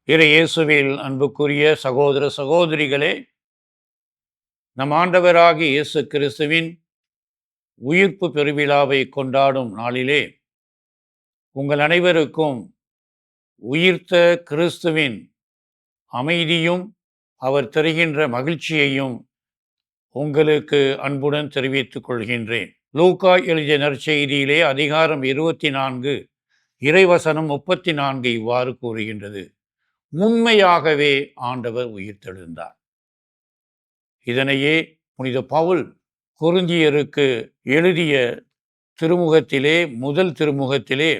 இறை இயேசுவில் அன்புக்குரிய சகோதர சகோதரிகளே, நம் ஆண்டவராகிய இயேசு கிறிஸ்துவின் உயிர்ப்பு பெருவிழாவை கொண்டாடும் நாளிலே உங்கள் அனைவருக்கும் உயிர்த்த கிறிஸ்துவின் அமைதியும் அவர் தருகின்ற மகிழ்ச்சியையும் உங்களுக்கு அன்புடன் தெரிவித்துக் கொள்கின்றேன். லூக்கா எழுதிய நற்செய்தியிலே அதிகாரம் 24 இறைவசனம் 34 இவ்வாறு கூறுகின்றது: உண்மையாகவே ஆண்டவர் உயிர்த்தெழுந்தார். இதனையே புனித பவுல் கொரிந்தியருக்கு எழுதிய திருமுகத்திலே, முதல் திருமுகத்திலே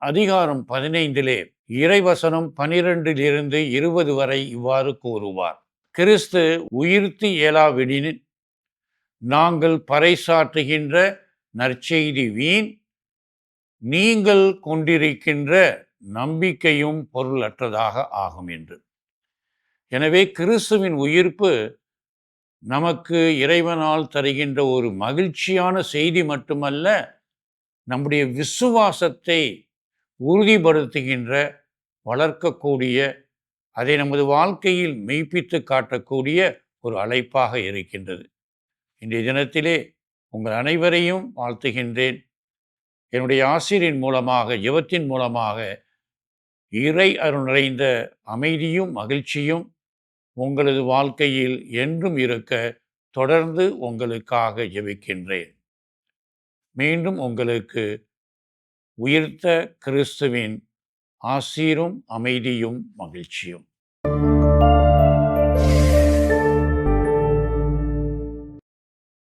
அதிகாரம் 15 இறைவசனம் 12 20 வரை இவ்வாறு கூறுவார்: கிறிஸ்து உயிர்த்து இயலாவிடின் நாங்கள் பறைசாற்றுகின்ற நற்செய்தி வீண், நீங்கள் கொண்டிருக்கின்ற நம்பிக்கையும் பொருளற்றதாக ஆகும் என்று. எனவே கிறிஸ்துவின் உயிர்ப்பு நமக்கு இறைவனால் தருகின்ற ஒரு மகிழ்ச்சியான செய்தி மட்டுமல்ல, நம்முடைய விசுவாசத்தை உறுதிப்படுத்துகின்ற, வளர்க்கக்கூடிய, அதை நமது வாழ்க்கையில் மெய்ப்பித்து காட்டக்கூடிய ஒரு அழைப்பாக இருக்கின்றது. இன்றைய தினத்திலே உங்கள் அனைவரையும் வாழ்த்துகின்றேன். என்னுடைய ஆசிரியின் மூலமாக, ஜெபத்தின் மூலமாக இறை அருள் நிறைந்த அமைதியும் மகிழ்ச்சியும் உங்களது வாழ்க்கையில் என்றும் இருக்க தொடர்ந்து உங்களுக்காக ஜெபிக்கின்றேன். மீண்டும் உங்களுக்கு உயிர்த்த கிறிஸ்துவின் ஆசீரும் அமைதியும் மகிழ்ச்சியும்.